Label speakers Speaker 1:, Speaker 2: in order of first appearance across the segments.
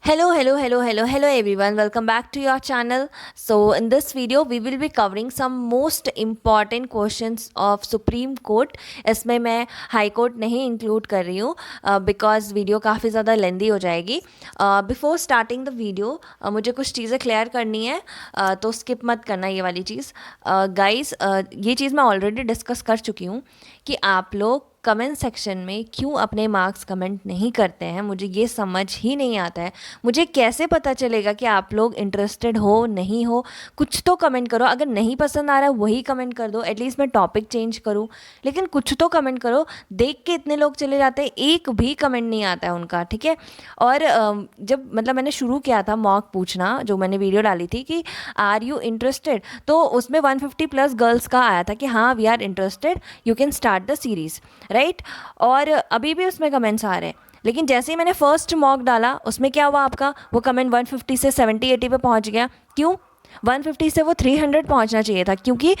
Speaker 1: Hello everyone. Welcome back to your channel. So, in this video, we will be covering some most important questions of Supreme Court. इसमें मैं high court नहीं include कर रही हूँ because video काफ़ी ज़्यादा लेंदी हो जाएगी. बिफोर स्टार्टिंग द वीडियो मुझे कुछ चीज़ें क्लियर करनी है, तो स्किप मत करना ये वाली चीज़. गाइस, ये चीज़ मैं ऑलरेडी डिस्कस कर चुकी हूँ कि आप लोग कमेंट सेक्शन में क्यों अपने मार्क्स कमेंट नहीं करते हैं. मुझे ये समझ ही नहीं आता है. मुझे कैसे पता चलेगा कि आप लोग इंटरेस्टेड हो नहीं हो. कुछ तो कमेंट करो. अगर नहीं पसंद आ रहा है वही कमेंट कर दो. एटलीस्ट मैं टॉपिक चेंज करूँ, लेकिन कुछ तो कमेंट करो. देख के इतने लोग चले जाते हैं, एक भी कमेंट नहीं आता है उनका. ठीक है. और जब मतलब मैंने शुरू किया था मॉक पूछना, जो मैंने वीडियो डाली थी कि आर यू इंटरेस्टेड, तो उसमें 150 प्लस गर्ल्स का आया था कि हाँ we are interested, you can start the series, right. और अभी भी उसमें कमेंट्स आ रहे हैं. लेकिन जैसे ही मैंने फर्स्ट मॉक डाला, उसमें क्या हुआ आपका, वो कमेंट 150 से 70-80 पे पहुंच गया. क्यों? 150 से वो 300 पहुंचना चाहिए था, क्योंकि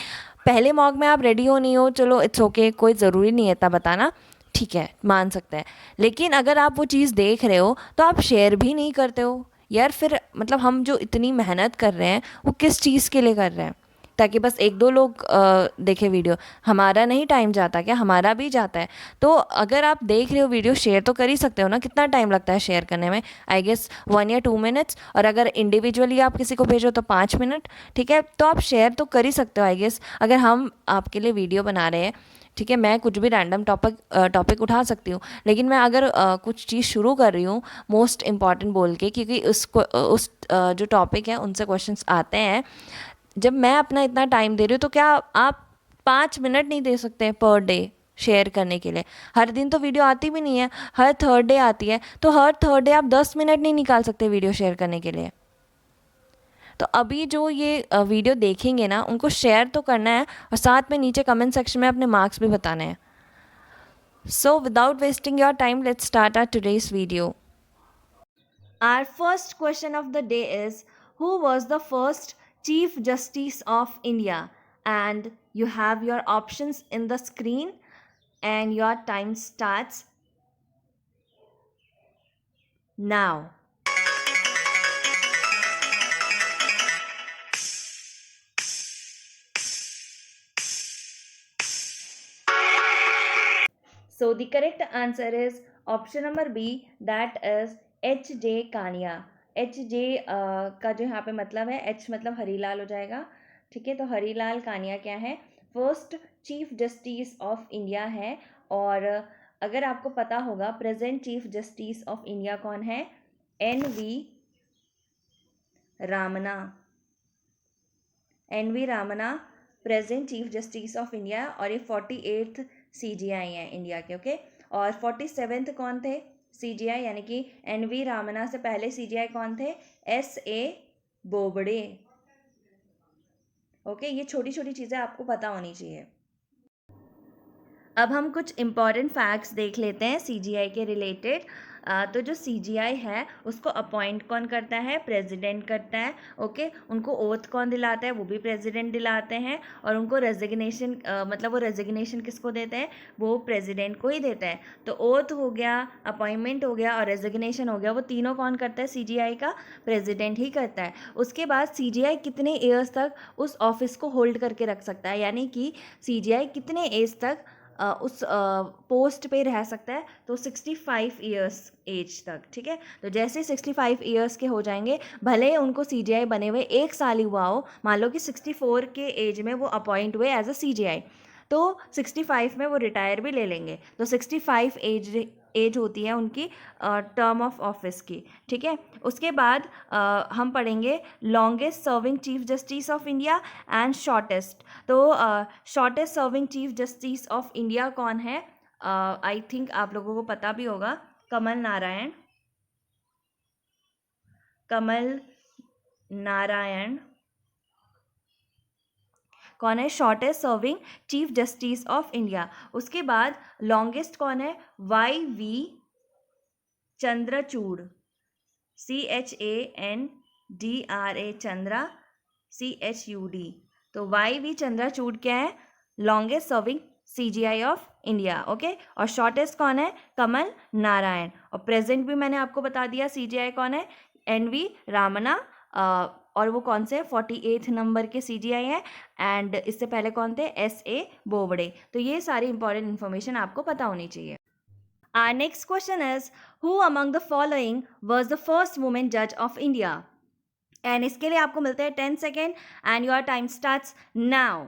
Speaker 1: पहले मॉक में आप रेडी हो नहीं हो, चलो इट्स ओके, कोई ज़रूरी नहीं है इतना बताना, ठीक है, मान सकते हैं. लेकिन अगर आप वो चीज़ देख रहे हो तो आप शेयर भी नहीं करते हो यार. फिर मतलब हम जो इतनी मेहनत कर रहे हैं वो किस चीज़ के लिए कर रहे हैं? ताकि बस एक दो लोग देखें वीडियो. हमारा नहीं टाइम जाता क्या? हमारा भी जाता है. तो अगर आप देख रहे हो वीडियो, शेयर तो कर ही सकते हो ना. कितना टाइम लगता है शेयर करने में? आई गेस 1 या 2 मिनट्स. और अगर इंडिविजुअली आप किसी को भेजो तो 5 मिनट. ठीक है, तो आप शेयर तो कर ही सकते हो आई गेस. अगर हम आपके लिए वीडियो बना रहे हैं, ठीक है, मैं कुछ भी रैंडम टॉपिक उठा सकती हूँ, लेकिन मैं अगर कुछ चीज़ शुरू कर रही हूँ मोस्ट इम्पॉर्टेंट बोल के, क्योंकि उस जो टॉपिक है उनसे क्वेश्चंस आते हैं, जब मैं अपना इतना टाइम दे रही हूँ, तो क्या आप 5 मिनट नहीं दे सकते पर डे शेयर करने के लिए? हर दिन तो वीडियो आती भी नहीं है, हर थर्ड डे आती है, तो हर थर्ड डे आप 10 मिनट नहीं निकाल सकते वीडियो शेयर करने के लिए? तो अभी जो ये वीडियो देखेंगे ना, उनको शेयर तो करना है और साथ में नीचे कमेंट सेक्शन में अपने मार्क्स भी बताने हैं. So without wasting your time, let's start our today's video. Our first question of the day is, who was the first Chief Justice of India? And you have your options in the screen and your time starts now. So the correct answer is option number B, that is H J Kania. H J का जो यहाँ पे मतलब है, H मतलब हरीलाल हो जाएगा. ठीक है, तो हरीलाल कानिया क्या है? First chief justice of India है. और अगर आपको पता होगा present chief justice of India कौन है? N V Ramana. N V Ramana present chief justice of India, और ये 48th CJI है इंडिया के. ओके. और 47th कौन थे CJI, यानी कि एन वी रामना से पहले CJI कौन थे? SA बोबड़े. ओके, ये छोटी छोटी चीज़ें आपको पता होनी चाहिए. अब हम कुछ इम्पॉर्टेंट फैक्ट्स देख लेते हैं CGI के रिलेटेड. तो जो CGI है उसको अपॉइंट कौन करता है? प्रेसिडेंट करता है. ओके. उनको ओथ कौन दिलाता है? वो भी प्रेसिडेंट दिलाते हैं. और उनको रेजिग्नेशन मतलब वो रेजिग्नेशन किसको देते हैं? वो प्रेसिडेंट को ही देते हैं. तो ओथ हो गया, अपॉइंटमेंट हो गया और रेजिग्नेशन हो गया, वो तीनों कौन करता है? CGI का प्रेसिडेंट ही करता है. उसके बाद CGI कितने ईयर्स तक उस ऑफिस को होल्ड करके रख सकता है, यानी कि CGI कितने एज तक उस पोस्ट पे रह सकता है? तो 65 ईयर्स एज तक. ठीक है. तो जैसे 65 ईयर्स के हो जाएंगे, भले ही उनको CGI बने हुए 1 साल ही हुआ हो, मान लो कि 64 के एज में वो अपॉइंट हुए एज अ CGI, तो 65 में वो रिटायर भी ले लेंगे. तो 65 एज होती है उनकी टर्म ऑफ ऑफिस की. ठीक है. उसके बाद हम पढ़ेंगे longest serving chief justice of India and shortest. तो shortest serving chief justice of India कौन है? आई थिंक आप लोगों को पता भी होगा. कमल नारायण. कमल नारायण कौन है? Shortest serving chief justice of India. उसके बाद लॉन्गेस्ट कौन है? YV Chandrachud. CHANDRA Chandra CHUD. तो YV चंद्रचूड़ क्या है? Longest serving CGI of India. Okay. और शॉर्टेस्ट कौन है? कमल नारायण. और प्रेजेंट भी मैंने आपको बता दिया CGI कौन है. NV रामना, और वो कौन से 48 नंबर के CGI हैं, एंड इससे पहले कौन थे, SA बोबड़े। तो ये सारी इंपॉर्टेंट इन्फॉर्मेशन आपको पता होनी चाहिए। Our next question is, who among the following was the first woman judge of India? And इसके लिए आपको मिलते हैं 10 second and your time starts now.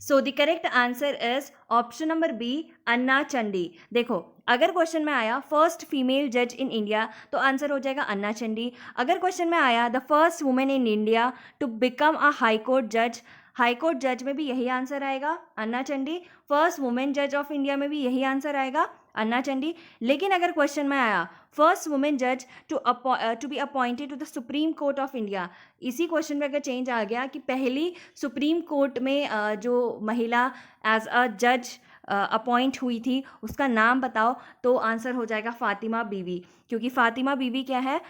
Speaker 1: So the correct answer is option number B, Anna Chandy. देखो, अगर क्वेश्चन में आया first female जज इन इंडिया तो आंसर हो जाएगा अन्ना चंडी। अगर क्वेश्चन में आया the first women in India to become a high court जज, हाई कोर्ट जज में भी यही आंसर आएगा, अन्ना चंडी। फर्स्ट वुमेन जज ऑफ इंडिया में भी यही आंसर आएगा, अन्ना चंडी। लेकिन अगर क्वेश्चन में आया फर्स्ट वुमेन जज to be appointed to the supreme court of India, इसी क्वेश्चन में अगर चेंज आ गया कि पहली सुप्रीम कोर्ट में जो महिला एज अ जज अपॉइंट हुई थी उसका नाम बताओ, तो आंसर हो जाएगा फातिमा बीवी। क्योंकि फातिमा बीवी क्या है,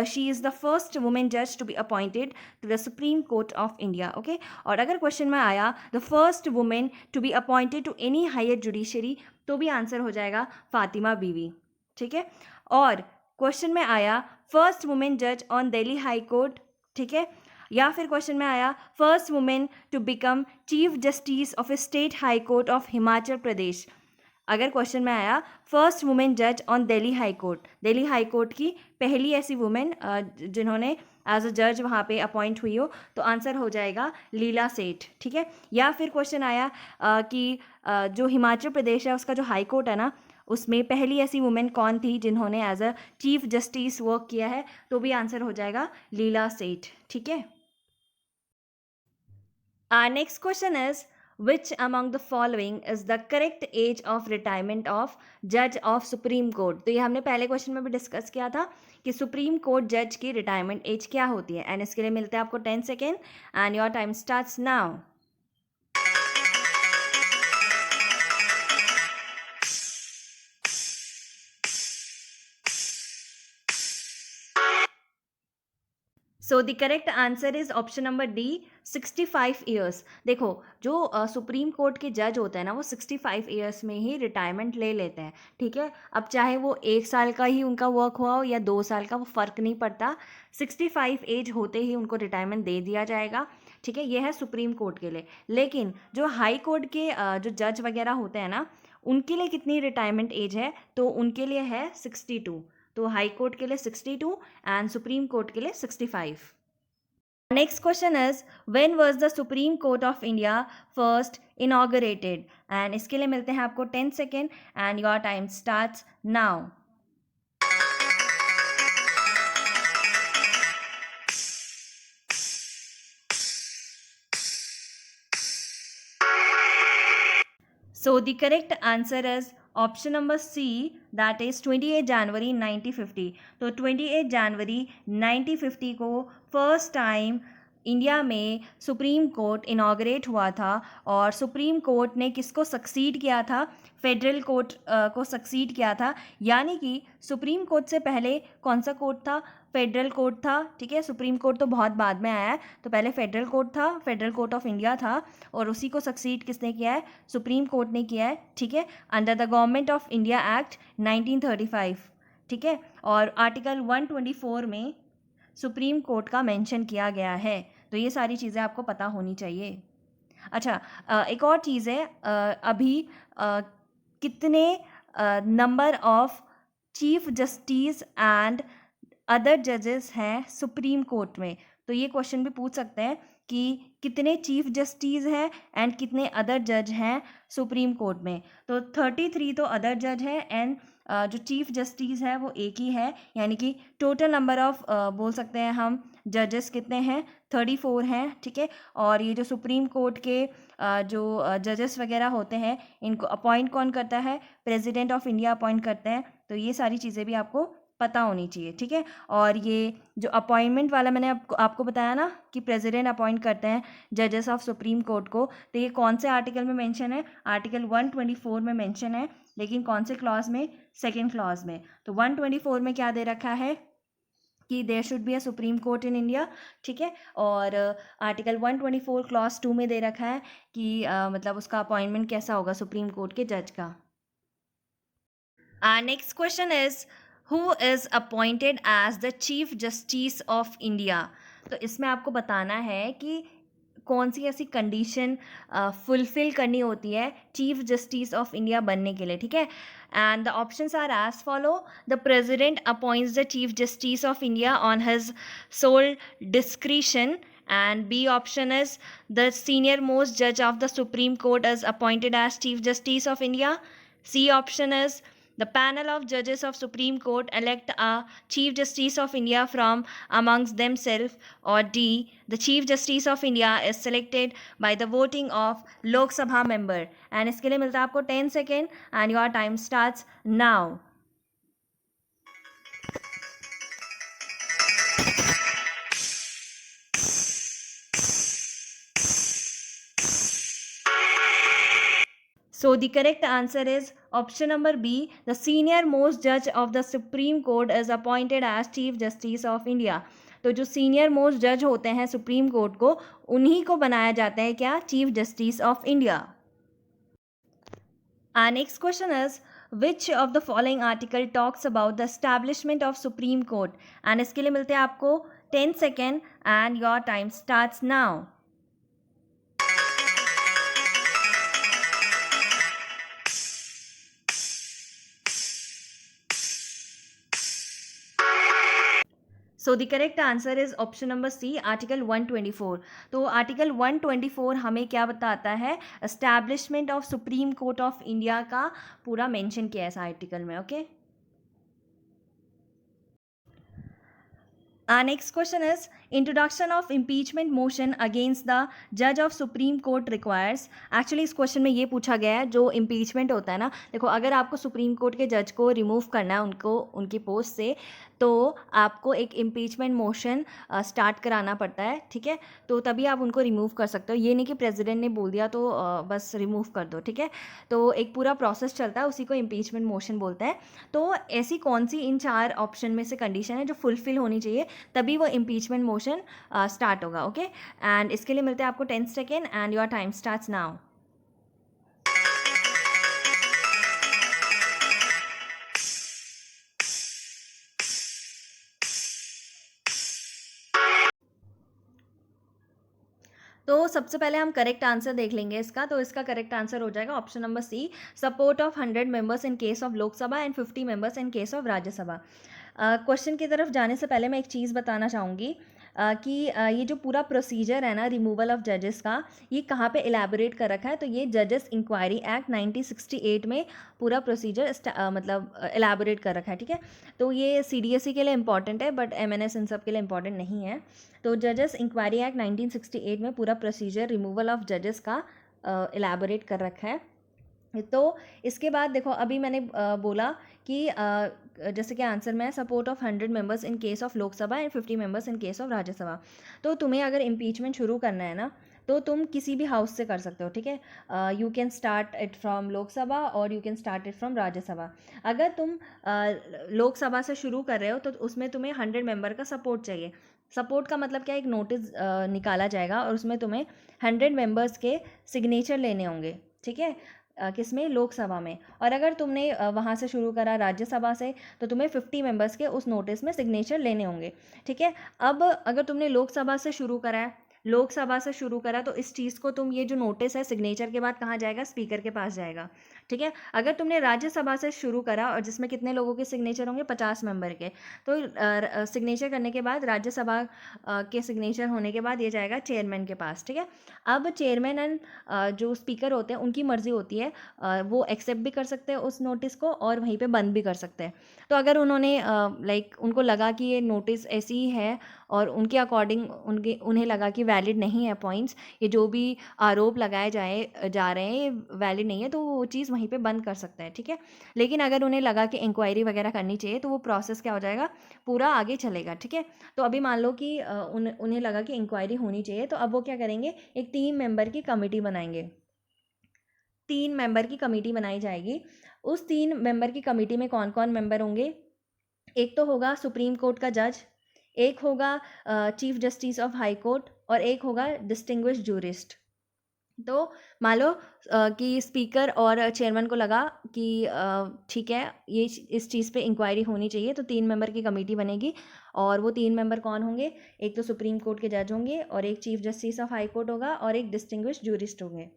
Speaker 1: she is the first women जज to be appointed to the supreme court of India. Okay, और अगर क्वेश्चन में आया the first women to be appointed to any higher judiciary, तो भी आंसर हो जाएगा फातिमा बीवी। ठीक है, और क्वेश्चन में आया फर्स्ट वुमेन जज ऑन दिल्ली हाई कोर्ट, ठीक है, या फिर क्वेश्चन में आया first women to become chief justice of state high court of Himachal Pradesh. अगर क्वेश्चन में आया फर्स्ट वुमेन जज on Delhi high court, Delhi high court की पहली ऐसी वुमेन जिन्होंने एज अ जज वहाँ पे अपॉइंट हुई हो, तो आंसर हो जाएगा लीला सेठ। ठीक है, या फिर क्वेश्चन आया कि जो हिमाचल प्रदेश है उसका जो हाई कोर्ट है ना, उसमें पहली ऐसी वुमेन कौन थी जिन्होंने as a chief justice work किया है, तो भी आंसर हो जाएगा लीला सेठ। ठीक है, our next question is, which among the following is the correct age of retirement of judge of supreme court? तो ये हमने पहले क्वेश्चन में भी डिस्कस किया था कि सुप्रीम कोर्ट जज की रिटायरमेंट एज क्या होती है, एंड इसके लिए मिलते हैं आपको 10 second and your time starts now. So the correct answer is option number D, 65 years. देखो, जो सुप्रीम कोर्ट के जज होते हैं ना, वो 65 ईयर्स में ही रिटायरमेंट ले लेते हैं। ठीक है, अब चाहे वो 1 साल का ही उनका वर्क हुआ हो या 2 साल का, वो फ़र्क नहीं पड़ता, 65 एज होते ही उनको रिटायरमेंट दे दिया जाएगा। ठीक है, ये है सुप्रीम कोर्ट के लिए। लेकिन जो हाई कोर्ट के जो जज वगैरह होते हैं ना, उनके लिए कितनी रिटायरमेंट एज है, तो उनके लिए है 62। तो हाई कोर्ट के लिए 62 एंड सुप्रीम कोर्ट के लिए 65। Next question is, when was the supreme court of India first inaugurated? And इसके लिए मिलते हैं आपको 10 second and your time starts now. So the correct answer is option number C, that is 28 जनवरी 1950। तो 28 जनवरी 1950 को first time India में supreme court inaugurate हुआ था, और सुप्रीम कोर्ट ने किसको सक्सीड किया था, फेडरल कोर्ट को सक्सीड किया था। यानी कि सुप्रीम कोर्ट से पहले कौन सा कोर्ट था, फेडरल कोर्ट था। ठीक है, सुप्रीम कोर्ट तो बहुत बाद में आया है, तो पहले फेडरल कोर्ट था, फेडरल कोर्ट ऑफ इंडिया था, और उसी को सक्सीड किसने किया है, सुप्रीम कोर्ट ने किया है। ठीक है, under the government of India act 1935। ठीक है, और आर्टिकल 124 में सुप्रीम कोर्ट का मेंशन किया गया है। तो ये सारी चीज़ें आपको पता होनी चाहिए। अच्छा, एक और चीज़ है, अभी कितने number of chief justice and other जजेस हैं सुप्रीम कोर्ट में? तो ये क्वेश्चन भी पूछ सकते हैं कि कितने चीफ जस्टिस हैं एंड कितने अदर जज हैं सुप्रीम कोर्ट में। तो 33 तो अदर जज है, एंड जो चीफ जस्टिस है वो एक ही है, यानी कि टोटल नंबर ऑफ बोल सकते हैं हम जजेस कितने हैं, 34 हैं। ठीक है, और ये जो सुप्रीम कोर्ट के जो जजेस वगैरह होते हैं, इनको अपॉइंट कौन करता है, प्रेसिडेंट ऑफ इंडिया अपॉइंट करते हैं। तो ये सारी चीज़ें भी आपको पता होनी चाहिए। ठीक है, और ये जो अपॉइंटमेंट वाला मैंने आपको बताया ना कि प्रेसिडेंट अपॉइंट करते हैं जजेस ऑफ सुप्रीम कोर्ट को, तो ये कौन से आर्टिकल में मेंशन है, आर्टिकल 124 में मेंशन है। लेकिन कौन से क्लॉज में, सेकेंड क्लॉज में। तो 124 में क्या दे रखा है, कि there should be a Supreme Court in India, ठीक है। और आर्टिकल 124 क्लॉज 2 में दे रखा है कि मतलब उसका अपॉइंटमेंट कैसा होगा सुप्रीम कोर्ट के जज का। Next question is who is appointed as the chief justice of India. तो इसमें आपको बताना है कि कौन सी ऐसी कंडीशन फुलफिल करनी होती है चीफ जस्टिस ऑफ इंडिया बनने के लिए, ठीक है। And the options are as follow. The president appoints the chief justice of India on his sole discretion, and B option is the senior most judge of the Supreme Court is appointed as Chief Justice of India. C option is the panel of judges of Supreme Court elect a Chief Justice of India from amongst themselves. Or D, the Chief Justice of India is selected by the voting of Lok Sabha member. And इसके लिए मिलता है आपको 10 second and your time starts now. So the correct answer is option number B. The senior most judge of the Supreme Court is appointed as Chief Justice of India. तो जो senior most जज होते हैं supreme court को, उन्हीं को बनाया जाता है क्या, chief justice of India. Next question is which of the following article talks about the establishment of supreme Court. And इसके लिए मिलते हैं आपको 10 second and your time starts now. So the correct answer is option number C, article 124। तो article 124 हमें क्या बताता है, establishment of supreme court of India का पूरा मेंशन किया है इस आर्टिकल में, okay. Next question is introduction of impeachment motion against the जज of supreme court requires. Actually इस क्वेश्चन में ये पूछा गया है, जो इम्पीचमेंट होता है ना, देखो अगर आपको सुप्रीम कोर्ट के जज को रिमूव करना है उनको उनकी पोस्ट से, तो आपको एक इम्पीचमेंट मोशन स्टार्ट कराना पड़ता है, ठीक है। तो तभी आप उनको रिमूव कर सकते हो, ये नहीं कि प्रेसिडेंट ने बोल दिया तो बस रिमूव कर दो, ठीक है। तो एक पूरा प्रोसेस चलता है, उसी को इम्पीचमेंट मोशन बोलते हैं। तो ऐसी कौन सी इन 4 ऑप्शन में से कंडीशन है जो फुलफिल होनी चाहिए, तभी वो इम्पीचमेंट मोशन स्टार्ट होगा, ओके। एंड इसके लिए मिलते हैं आपको 10 second and your time starts now. तो सबसे पहले हम करेक्ट आंसर देख लेंगे इसका। तो इसका करेक्ट आंसर हो जाएगा option number C, support of 100 members in case of Lok Sabha and 50 members in case of Rajya Sabha. Question की तरफ जाने से पहले मैं एक चीज़ बताना चाहूँगी कि ये जो पूरा प्रोसीजर है ना रिमूवल ऑफ जजेस का, ये कहाँ पे इलेबोरेट कर रखा है, तो ये जजेस इंक्वायरी एक्ट 1968 में पूरा प्रोसीजर मतलब इलेबोरेट कर रखा है, ठीक है। तो ये CDSE के लिए इंपॉर्टेंट है, बट MNS इन सब के लिए इंपॉर्टेंट नहीं है। तो जजेस इंक्वायरी एक्ट 1968 में पूरा प्रोसीजर रिमूवल ऑफ जजेस का इलेबोरेट कर रखा है। तो इसके बाद देखो, अभी मैंने बोला कि जैसे कि आंसर में support of 100 members in case of Lok Sabha and 50 members in case of Rajya Sabha. तो तुम्हें अगर इम्पीचमेंट शुरू करना है ना, तो तुम किसी भी हाउस से कर सकते हो, ठीक है। You can start it from Lok Sabha और you can start it from Rajya Sabha. अगर तुम लोकसभा से शुरू कर रहे हो तो उसमें तुम्हें 100 मेंबर का सपोर्ट चाहिए। सपोर्ट का मतलब क्या, एक नोटिस निकाला जाएगा और उसमें तुम्हें 100 मेंबर्स के सिग्नेचर लेने होंगे, ठीक है। किसमें, लोकसभा में। और अगर तुमने वहाँ से शुरू करा राज्यसभा से, तो तुम्हें 50 मेंबर्स के उस नोटिस में सिग्नेचर लेने होंगे, ठीक है। अब अगर तुमने लोकसभा से शुरू करा है, लोकसभा से शुरू करा, तो इस चीज़ को तुम, ये जो नोटिस है सिग्नेचर के बाद कहाँ जाएगा, स्पीकर के पास जाएगा, ठीक है। अगर तुमने राज्यसभा से शुरू करा और जिसमें कितने लोगों के सिग्नेचर होंगे, 50 मेंबर के, तो सिग्नेचर करने के बाद राज्यसभा के सिग्नेचर होने के बाद ये जाएगा चेयरमैन के पास, ठीक है। अब चेयरमैन एंड जो स्पीकर होते हैं उनकी मर्जी होती है, वो एक्सेप्ट भी कर सकते हैं उस नोटिस को और वहीं पे बंद भी कर सकते हैं। तो अगर उन्होंने उनको लगा कि ये नोटिस ऐसी ही है और उनके अकॉर्डिंग उन्हें लगा कि वैलिड नहीं है पॉइंट्स, ये जो भी आरोप लगाए जा रहे हैं ये वैलिड नहीं है, तो वो चीज़ वहीं पे बंद कर सकते हैं, ठीक है। लेकिन अगर उन्हें लगा कि इंक्वायरी वगैरह करनी चाहिए, तो वो प्रोसेस क्या हो जाएगा, पूरा आगे चलेगा, ठीक है। तो अभी मान लो कि उन्हें लगा कि इंक्वायरी होनी चाहिए, तो अब वो क्या करेंगे, एक 3 मेंबर की कमेटी बनाएंगे। 3 मेंबर की कमेटी बनाई जाएगी। उस 3 मेंबर की कमेटी में कौन कौन मेंबर होंगे, एक तो होगा सुप्रीम कोर्ट का जज, एक होगा chief justice of high court और एक होगा डिस्टिंग्विश्ड जूरिस्ट। तो मान लो कि स्पीकर और चेयरमैन को लगा कि ठीक है ये इस चीज़ पे इंक्वायरी होनी चाहिए, तो 3 मेंबर की कमेटी बनेगी। और वो 3 मेंबर कौन होंगे? एक तो सुप्रीम कोर्ट के जज होंगे और एक chief justice of high court होगा और एक डिस्टिंग्विश्ड जूरिस्ट होंगे।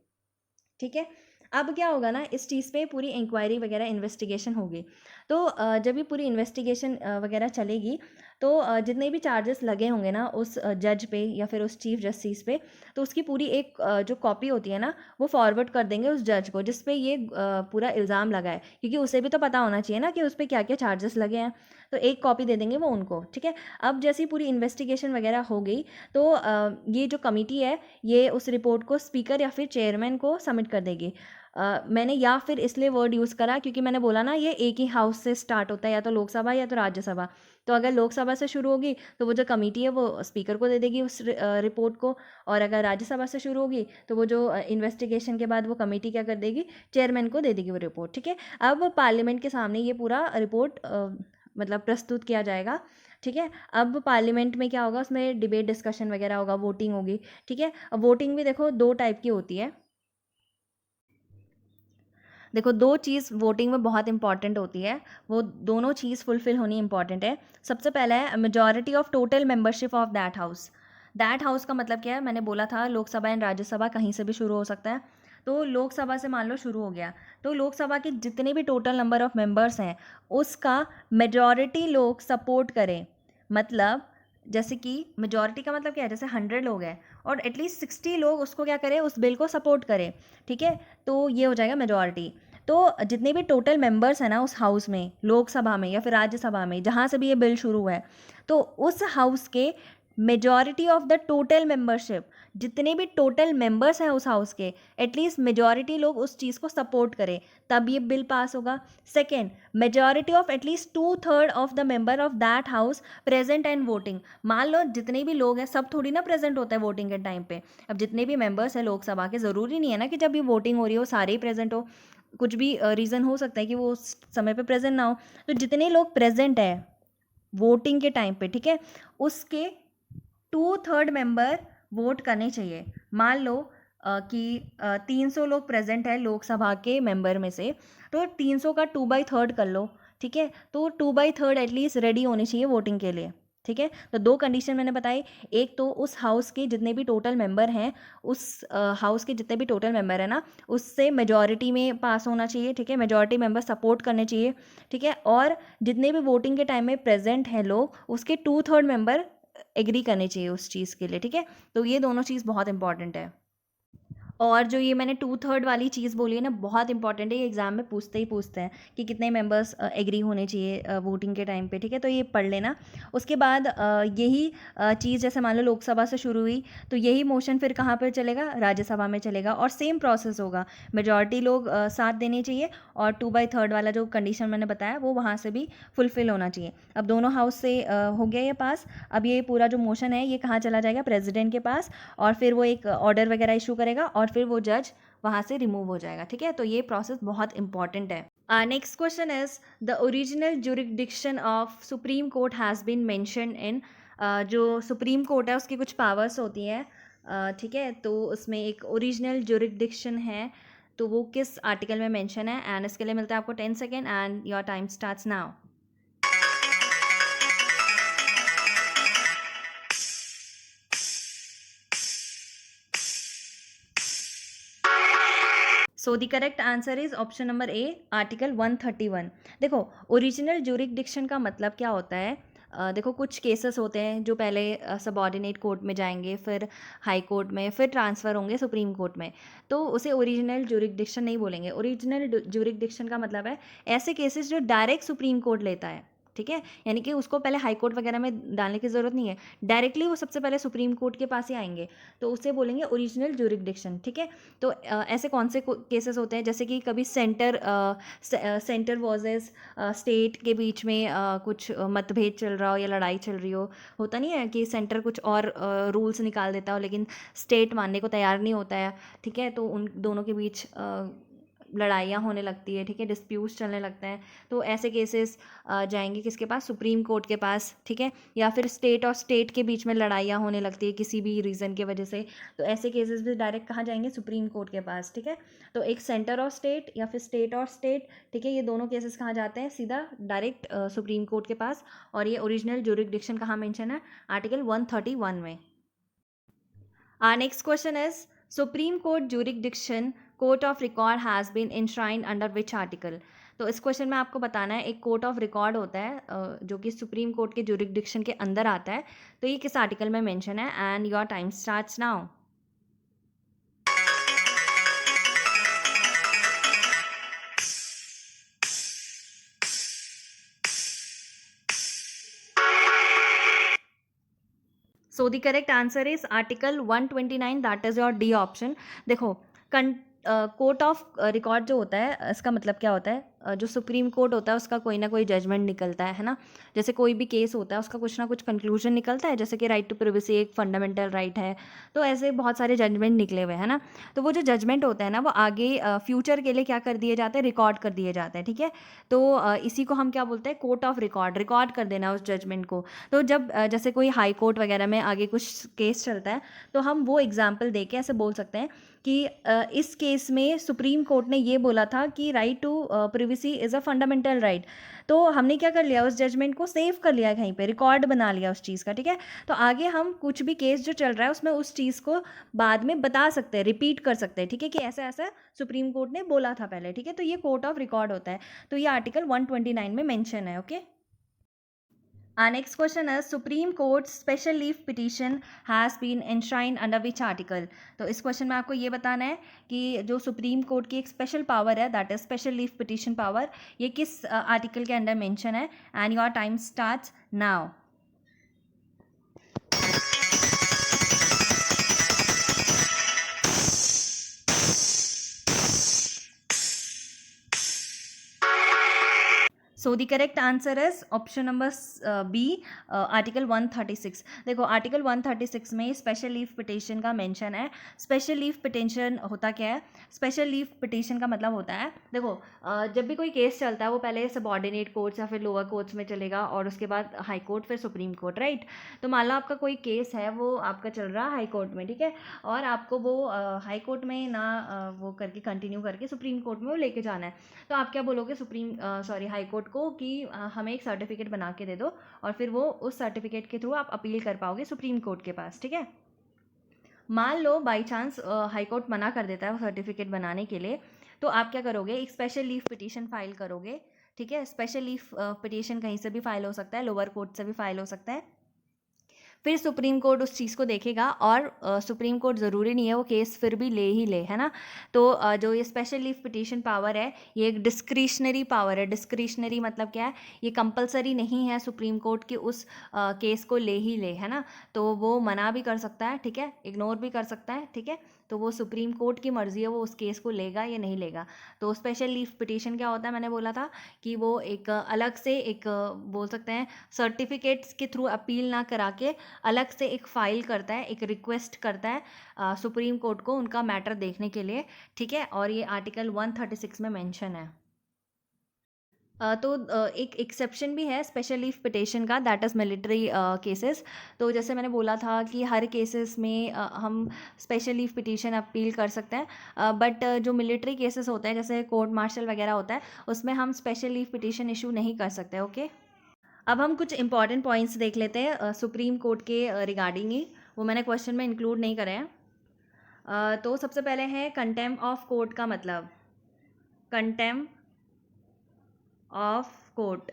Speaker 1: ठीक है। अब क्या होगा ना, इस चीज़ पे पूरी इंक्वायरी वगैरह इन्वेस्टिगेशन होगी। तो जब ये पूरी इन्वेस्टिगेशन वगैरह चलेगी, तो जितने भी चार्जेस लगे होंगे ना उस जज पे या फिर उस चीफ जस्टिस पे, तो उसकी पूरी एक जो कॉपी होती है ना, वो फॉरवर्ड कर देंगे उस जज को जिस पे ये पूरा इल्ज़ाम लगा है, क्योंकि उसे भी तो पता होना चाहिए ना कि उस पर क्या क्या चार्जेस लगे हैं। तो एक कॉपी दे देंगे वो उनको। ठीक है। अब जैसी पूरी इन्वेस्टिगेशन वगैरह हो गई, तो ये जो कमेटी है ये उस रिपोर्ट को स्पीकर या फिर चेयरमैन को सबमिट कर देगी। मैंने या फिर इसलिए वर्ड यूज़ करा क्योंकि मैंने बोला ना ये एक ही हाउस से स्टार्ट होता है, या तो लोकसभा या तो राज्यसभा। तो अगर लोकसभा से शुरू होगी तो वो जो कमेटी है वो स्पीकर को दे देगी उस रिपोर्ट को, और अगर राज्यसभा से शुरू होगी तो वो जो इन्वेस्टिगेशन के बाद वो कमेटी क्या कर देगी, चेयरमैन को दे देगी वो रिपोर्ट। ठीक है। अब पार्लियामेंट के सामने ये पूरा रिपोर्ट मतलब प्रस्तुत किया जाएगा। ठीक है। अब पार्लियामेंट में क्या होगा, उसमें डिबेट डिस्कशन वगैरह होगा, वोटिंग होगी। ठीक है। अब वोटिंग भी देखो 2 टाइप की होती है। देखो 2 चीज़ वोटिंग में बहुत इंपॉर्टेंट होती है, वो दोनों चीज़ फुलफिल होनी इंपॉर्टेंट है। सबसे पहला है majority of total membership of that house. That house का मतलब क्या है, मैंने बोला था लोकसभा एंड राज्यसभा कहीं से भी शुरू हो सकता है। तो लोकसभा से मान लो शुरू हो गया, तो लोकसभा के जितने भी टोटल नंबर ऑफ मेंबर्स हैं उसका मेजॉरिटी लोग सपोर्ट करें। मतलब जैसे कि मेजॉरिटी का मतलब क्या है, जैसे 100 लोग हैं और एटलीस्ट 60 लोग उसको क्या करें, उस बिल को सपोर्ट करें। ठीक है। तो ये हो जाएगा मेजॉरिटी। तो जितने भी टोटल मेंबर्स हैं ना उस हाउस में, लोकसभा में या फिर राज्यसभा में, जहाँ से भी ये बिल शुरू हुआ है, तो उस हाउस के majority of the total membership, जितने भी टोटल मेंबर्स हैं उस हाउस के, एटलीस्ट मेजॉरिटी लोग उस चीज़ को सपोर्ट करें, तब ये बिल पास होगा। Second, majority of at least 2/3 of the member of that house present and voting. मान लो जितने भी लोग हैं सब थोड़ी ना प्रेजेंट होता है वोटिंग के टाइम पे। अब जितने भी मेंबर्स हैं लोकसभा के, ज़रूरी नहीं है ना कि जब भी वोटिंग हो रही हो सारे ही प्रेजेंट हो, कुछ भी रीज़न हो सकता है कि वो उस समय पे प्रेजेंट ना हो। तो जितने लोग प्रेजेंट है वोटिंग के टाइम पे, ठीक है, उसके 2/3 मेंबर वोट करने चाहिए। मान लो कि 300 लोग प्रेजेंट है लोकसभा के मेंबर में से, तो 300 का 2/3 कर लो। ठीक है। तो 2/3 एटलीस्ट रेडी होने चाहिए वोटिंग के लिए। ठीक है। तो 2 कंडीशन मैंने बताई, एक तो उस हाउस के जितने भी टोटल मेंबर हैं, उस हाउस के जितने भी टोटल मेंबर हैं ना, उससे मेजॉरिटी में पास होना चाहिए। ठीक है। मेजॉरिटी मेंबर सपोर्ट करने चाहिए। ठीक है। और जितने भी वोटिंग के टाइम में प्रेजेंट हैं लोग, उसके 2/3 मेंबर एग्री करने चाहिए उस चीज़ के लिए। ठीक है। तो ये दोनों चीज़ बहुत इंपॉर्टेंट है। और जो ये मैंने 2/3 वाली चीज़ बोली है ना, बहुत इंपॉर्टेंट है, ये एग्जाम में पूछते ही पूछते हैं कि कितने मेंबर्स एग्री होने चाहिए वोटिंग के टाइम पे। ठीक है। तो ये पढ़ लेना। उसके बाद यही चीज़ जैसे मान लो लोकसभा से शुरू हुई, तो यही मोशन फिर कहाँ पर चलेगा, राज्यसभा में चलेगा, और सेम प्रोसेस होगा। मेजॉरिटी लोग साथ देने चाहिए, और 2/3 वाला जो कंडीशन मैंने बताया वो वहाँ से भी फुलफिल होना चाहिए। अब दोनों हाउस से हो गया ये पास। अब ये पूरा जो मोशन है ये कहाँ चला जाएगा, प्रेसिडेंट के पास, और फिर वो एक ऑर्डर वगैरह इशू करेगा और फिर वो जज वहाँ से रिमूव हो जाएगा। ठीक है। तो ये प्रोसेस बहुत इंपॉर्टेंट है। Next question is the original jurisdiction of supreme Court has been mention in. जो सुप्रीम कोर्ट है उसकी कुछ पावर्स होती हैं। ठीक है। तो उसमें एक ओरिजिनल जुरिडिक्शन है, तो वो किस आर्टिकल में मेंशन है। एंड इसके लिए मिलता है आपको 10 second and your time starts now. So the correct answer is option number A, article 131। देखो ओरिजिनल जुरिडिक्शन का मतलब क्या होता है। देखो कुछ केसेस होते हैं जो पहले सबऑर्डिनेट कोर्ट में जाएंगे, फिर हाई कोर्ट में, फिर ट्रांसफ़र होंगे सुप्रीम कोर्ट में, तो उसे ओरिजिनल जुरिडिक्शन नहीं बोलेंगे। ओरिजिनल जुरिडिक्शन का मतलब है ऐसे केसेस जो डायरेक्ट सुप्रीम कोर्ट लेता है। ठीक है। यानी कि उसको पहले हाई कोर्ट वगैरह में डालने की ज़रूरत नहीं है, डायरेक्टली वो सबसे पहले सुप्रीम कोर्ट के पास ही आएंगे, तो उसे बोलेंगे ओरिजिनल जुरिडिक्शन। ठीक है। तो ऐसे कौन से केसेस होते हैं, जैसे कि कभी सेंटर वर्सेस स्टेट के बीच में कुछ मतभेद चल रहा हो या लड़ाई चल रही हो। होता नहीं है कि सेंटर कुछ और रूल्स निकाल देता हो लेकिन स्टेट मानने को तैयार नहीं होता है। ठीक है। तो उन दोनों के बीच लड़ाइयाँ होने लगती है, ठीक है, डिस्प्यूट्स चलने लगते हैं, तो ऐसे केसेस जाएंगे किसके पास, सुप्रीम कोर्ट के पास, ठीक है। या फिर स्टेट और स्टेट के बीच में लड़ाइयाँ होने लगती है किसी भी रीज़न की वजह से, तो ऐसे केसेस भी डायरेक्ट कहाँ जाएंगे, सुप्रीम कोर्ट के पास, ठीक है। तो एक सेंटर और स्टेट या फिर स्टेट और स्टेट, ठीक है, ये दोनों केसेस कहाँ जाते हैं, सीधा डायरेक्ट सुप्रीम कोर्ट के पास। और ये ओरिजिनल ज्यूरिसडिक्शन कहाँ मेंशन है, आर्टिकल 131 में। Our next question is Supreme Court jurisdiction court of record has been enshrined under which article? तो इस क्वेश्चन में आपको बताना है एक कोर्ट ऑफ रिकॉर्ड होता है जो कि सुप्रीम कोर्ट के जुरिसडिक्शन के अंदर आता है, तो ये किस आर्टिकल में मेंशन है। And your time starts now. So the correct answer is article 129, that is your D option. देखो, कोर्ट ऑफ रिकॉर्ड जो होता है इसका मतलब क्या होता है, जो सुप्रीम कोर्ट होता है उसका कोई ना कोई जजमेंट निकलता है ना। जैसे कोई भी केस होता है उसका कुछ ना कुछ कंक्लूजन निकलता है, जैसे कि राइट टू प्रिवेसी एक फंडामेंटल राइट है, तो ऐसे बहुत सारे जजमेंट निकले हुए हैं ना। तो वो जो जजमेंट होते हैं ना वो आगे फ्यूचर के लिए क्या कर दिए जाते हैं, रिकॉर्ड कर दिए जाते हैं, ठीक है। तो इसी को हम क्या बोलते हैं, कोर्ट ऑफ रिकॉर्ड, रिकॉर्ड कर देना उस जजमेंट को। तो जब जैसे कोई हाई कोर्ट वगैरह में आगे कुछ केस चलता है तो हम वो एग्जाम्पल दे के ऐसे बोल सकते हैं कि इस केस में सुप्रीम कोर्ट ने ये बोला था कि right to privacy is a fundamental right. तो हमने क्या कर लिया, उस जजमेंट को सेव कर लिया, कहीं पे रिकॉर्ड बना लिया उस चीज़ का, ठीक है। तो आगे हम कुछ भी केस जो चल रहा है उसमें उस चीज़ को बाद में बता सकते हैं, रिपीट कर सकते हैं, ठीक है, कि ऐसा ऐसा सुप्रीम कोर्ट ने बोला था पहले, ठीक है। तो ये कोर्ट ऑफ रिकॉर्ड होता है, तो ये आर्टिकल 129 में मेंशन है, okay. Our next question is Supreme Court's special leave petition has been enshrined under which article? तो इस क्वेश्चन में आपको ये बताना है कि जो सुप्रीम कोर्ट की एक स्पेशल पावर है, that is special leave petition power, ये किस आर्टिकल के अंडर मेंशन है। And your time starts now. So the correct answer is option number B, article 136। देखो, आर्टिकल 136 में स्पेशल लीव पिटिशन का मेंशन है। स्पेशल लीव पिटिशन होता क्या है, स्पेशल लीव पिटिशन का मतलब होता है, देखो जब भी कोई केस चलता है वो पहले सबॉर्डिनेट कोर्ट्स या फिर लोअर कोर्ट्स में चलेगा और उसके बाद हाई कोर्ट, फिर सुप्रीम कोर्ट, राइट। तो मान लो आपका कोई केस है वो आपका चल रहा है हाई कोर्ट में, ठीक है, और आपको वो हाई कोर्ट में ना वो करके कंटिन्यू करके सुप्रीम कोर्ट में वो लेके जाना है। तो आप क्या बोलोगे हाई कोर्ट को कि हमें एक सर्टिफिकेट बना के दे दो, और फिर वो उस सर्टिफिकेट के थ्रू आप अपील कर पाओगे सुप्रीम कोर्ट के पास, ठीक है। मान लो बाई चांस हाई कोर्ट मना कर देता है वो सर्टिफिकेट बनाने के लिए, तो आप क्या करोगे, एक स्पेशल लीव पिटीशन फाइल करोगे, ठीक है। स्पेशल लीव पिटीशन कहीं से भी फाइल हो सकता है, लोअर कोर्ट से भी फाइल हो सकता है। फिर सुप्रीम कोर्ट उस चीज़ को देखेगा और सुप्रीम कोर्ट ज़रूरी नहीं है वो केस फिर भी ले ही ले, है ना। तो जो ये स्पेशल लीव पिटीशन पावर है ये एक डिस्क्रिशनरी पावर है। डिस्क्रिशनरी मतलब क्या है, ये कंपलसरी नहीं है सुप्रीम कोर्ट की उस केस को ले ही ले, है ना। तो वो मना भी कर सकता है, ठीक है, इग्नोर भी कर सकता है, ठीक है। तो वो सुप्रीम कोर्ट की मर्ज़ी है वो उस केस को लेगा या नहीं लेगा। तो स्पेशल लीव पिटीशन क्या होता है, मैंने बोला था कि वो एक अलग से एक बोल सकते हैं सर्टिफिकेट्स के थ्रू अपील ना करा के अलग से एक फ़ाइल करता है, एक रिक्वेस्ट करता है सुप्रीम कोर्ट को उनका मैटर देखने के लिए, ठीक है। और ये आर्टिकल 136 में मेंशन है। तो एक एक्सेप्शन भी है स्पेशल लीव पिटिशन का, दैट इज़ मिलिट्री केसेस। तो जैसे मैंने बोला था कि हर केसेस में हम स्पेशल लीव पिटिशन अपील कर सकते हैं, बट जो मिलिट्री केसेस होते हैं जैसे कोर्ट मार्शल वगैरह होता है उसमें हम स्पेशल लीव पिटिशन इशू नहीं कर सकते, ओके। अब हम कुछ इंपॉर्टेंट पॉइंट्स देख लेते हैं सुप्रीम कोर्ट के रिगार्डिंग ही, वो मैंने क्वेश्चन में इंक्लूड नहीं करे हैं। तो सबसे पहले है कंटेम्प्ट ऑफ कोर्ट का मतलब, कंटेम्प्ट ऑफ कोर्ट,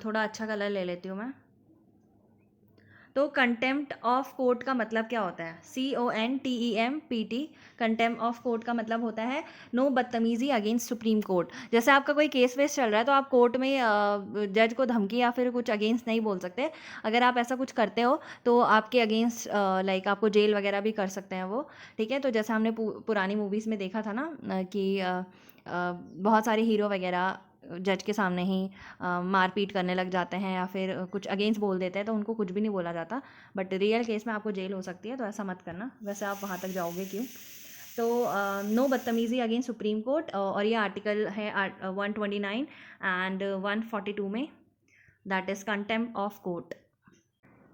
Speaker 1: थोड़ा अच्छा कलर ले लेती हूँ मैं। तो कंटेम्प्ट ऑफ कोर्ट का मतलब क्या होता है, CONTEMPT। कंटेम्प्ट ऑफ कोर्ट का मतलब होता है नो बदतमीज़ी अगेंस्ट सुप्रीम कोर्ट। जैसे आपका कोई केस वेस चल रहा है तो आप कोर्ट में जज को धमकी या फिर कुछ अगेंस्ट नहीं बोल सकते। अगर आप ऐसा कुछ करते हो तो आपके अगेंस्ट लाइक आपको जेल वगैरह भी कर सकते हैं वो, ठीक है। तो जैसे हमने पुरानी मूवीज़ में देखा था ना कि बहुत सारे हीरो वगैरह जज के सामने ही मारपीट करने लग जाते हैं या फिर कुछ अगेंस्ट बोल देते हैं तो उनको कुछ भी नहीं बोला जाता, बट रियल केस में आपको जेल हो सकती है, तो ऐसा मत करना। वैसे आप वहाँ तक जाओगे क्यों। तो नो बदतमीज़ी अगेंस्ट सुप्रीम कोर्ट, और ये आर्टिकल है 129 एंड 142 में, that is contempt of court.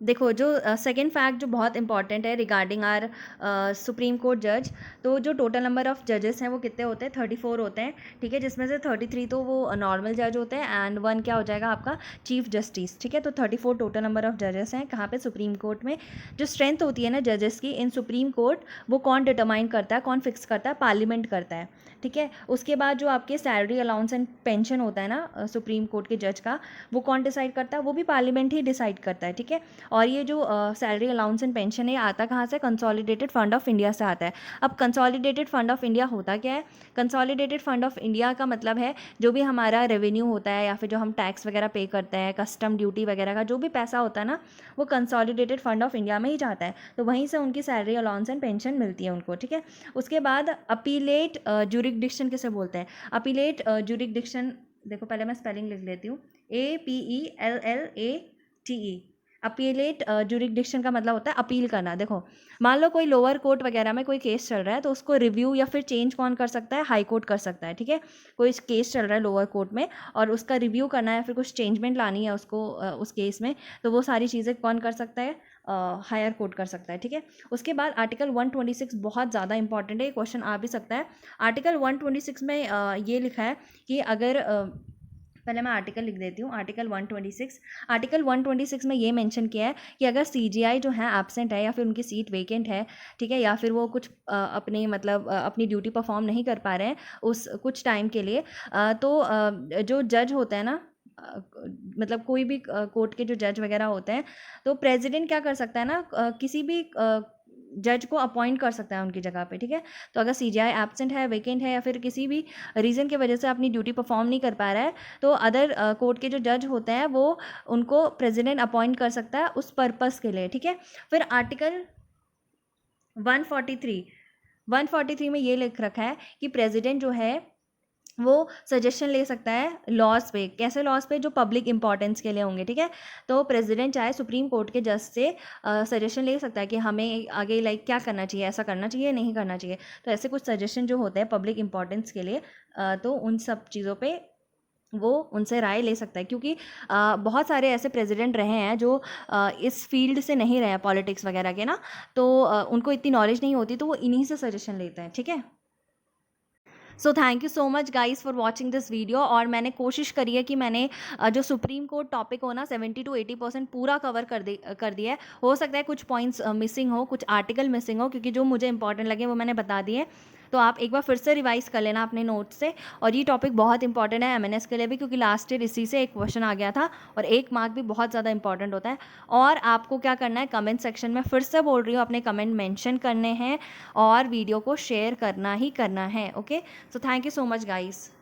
Speaker 1: देखो, जो सेकंड फैक्ट जो बहुत इंपॉर्टेंट है रिगार्डिंग आर सुप्रीम कोर्ट जज, तो जो टोटल नंबर ऑफ जजेस हैं वो कितने होते हैं, 34 होते हैं, ठीक है, जिसमें से 33 तो वो नॉर्मल जज होते हैं एंड 1 क्या हो जाएगा आपका चीफ जस्टिस, ठीक है। तो 34 टोटल नंबर ऑफ जजेस हैं कहाँ पे, सुप्रीम कोर्ट में। जो स्ट्रेंथ होती है ना जजेस की इन सुप्रीम कोर्ट, वो कौन डिटरमाइन करता है, कौन फिक्स करता है, पार्लियामेंट करता है, ठीक है। उसके बाद जो आपके सैलरी अलाउंस एंड पेंशन होता है ना सुप्रीम कोर्ट के जज का, वो कौन डिसाइड करता है, वो भी पार्लियामेंट ही डिसाइड करता है, ठीक है। और ये जो सैलरी अलाउंस एंड पेंशन है, आता कहाँ से, कंसोलिडेटेड फंड ऑफ इंडिया से आता है। अब कंसोलिडेटेड फंड ऑफ इंडिया होता क्या है, कंसोलिडेटेड फंड ऑफ इंडिया का मतलब है जो भी हमारा रेवेन्यू होता है या फिर जो हम टैक्स वगैरह पे करते हैं, कस्टम ड्यूटी वगैरह का जो भी पैसा होता है ना, वो कंसोलिडेटेड फंड ऑफ इंडिया में ही जाता है, तो वहीं से उनकी सैलरी अलाउंस एंड पेंशन मिलती है उनको, ठीक है। उसके बाद अपीलेट जुरिडिक्शन किसे बोलते हैं, अपीलेट जुरिडिक्शन, देखो पहले मैं स्पेलिंग लिख लेती हूँ, APELLATE। अपीलेट जुरिडिक्शन का मतलब होता है अपील करना। देखो, मान लो कोई लोअर कोर्ट वगैरह में कोई केस चल रहा है, तो उसको रिव्यू या फिर चेंज कौन कर सकता है, हाई कोर्ट कर सकता है, ठीक है। कोई केस चल रहा है लोअर कोर्ट में और उसका रिव्यू करना है, फिर कुछ चेंजमेंट लानी है उसको उस केस में, तो वो सारी चीज़ें कौन कर सकता है, हायर कोर्ट कर सकता है, ठीक है। उसके बाद आर्टिकल 126 बहुत ज़्यादा इंपॉर्टेंट है, ये क्वेश्चन आ भी सकता है। आर्टिकल 126 में ये लिखा है कि अगर पहले मैं आर्टिकल लिख देती हूँ, आर्टिकल 126। आर्टिकल 126 में ये मेंशन किया है कि अगर सीजीआई जो है एब्सेंट है या फिर उनकी सीट वेकेंट है, ठीक है, या फिर वो कुछ अपने मतलब अपनी ड्यूटी परफॉर्म नहीं कर पा रहे हैं उस कुछ टाइम के लिए, तो जो जज होते हैं ना, मतलब कोई भी कोर्ट के जो जज वगैरह होते हैं, तो प्रेसिडेंट क्या कर सकता है ना, किसी भी जज को अपॉइंट कर सकता है उनकी जगह पे, ठीक है। तो अगर सीजीआई एब्सेंट है, वेकेंट है या फिर किसी भी रीज़न की वजह से अपनी ड्यूटी परफॉर्म नहीं कर पा रहा है, तो अदर कोर्ट के जो जज होते हैं वो उनको प्रेसिडेंट अपॉइंट कर सकता है उस पर्पस के लिए, ठीक है। फिर आर्टिकल 143 में ये लिख रखा है कि प्रेसिडेंट जो है वो सजेशन ले सकता है लॉज पे। कैसे लॉज पे, जो पब्लिक इंपॉर्टेंस के लिए होंगे, ठीक है। तो प्रेसिडेंट चाहे सुप्रीम कोर्ट के जज से सजेशन ले सकता है कि हमें आगे लाइक क्या करना चाहिए, ऐसा करना चाहिए, नहीं करना चाहिए। तो ऐसे कुछ सजेशन जो होते हैं पब्लिक इंपॉर्टेंस के लिए, तो उन सब चीज़ों पे वो उनसे राय ले सकता है, क्योंकि बहुत सारे ऐसे प्रेसिडेंट रहे हैं जो इस फील्ड से नहीं रहे हैं, पॉलिटिक्स वगैरह के ना, तो उनको इतनी नॉलेज नहीं होती, तो वो इन्हीं से सजेशन लेते हैं, ठीक है। So thank you so much guys for watching this video. और मैंने कोशिश करी है कि मैंने जो सुप्रीम कोर्ट टॉपिक हो ना 70 to 80% पूरा कवर कर दिया है। हो सकता है कुछ पॉइंट्स मिसिंग हो, कुछ आर्टिकल मिसिंग हो, क्योंकि जो मुझे इंपॉर्टेंट लगे वो मैंने बता दिए। तो आप एक बार फिर से रिवाइज कर लेना अपने नोट्स से। और ये टॉपिक बहुत इंपॉर्टेंट है एमएनएस के लिए भी, क्योंकि लास्ट ईयर इसी से एक क्वेश्चन आ गया था और 1 मार्क भी बहुत ज़्यादा इंपॉर्टेंट होता है। और आपको क्या करना है, कमेंट सेक्शन में फिर से बोल रही हूँ, अपने कमेंट मेंशन करने हैं और वीडियो को शेयर करना ही करना है, okay. So thank you so much guys.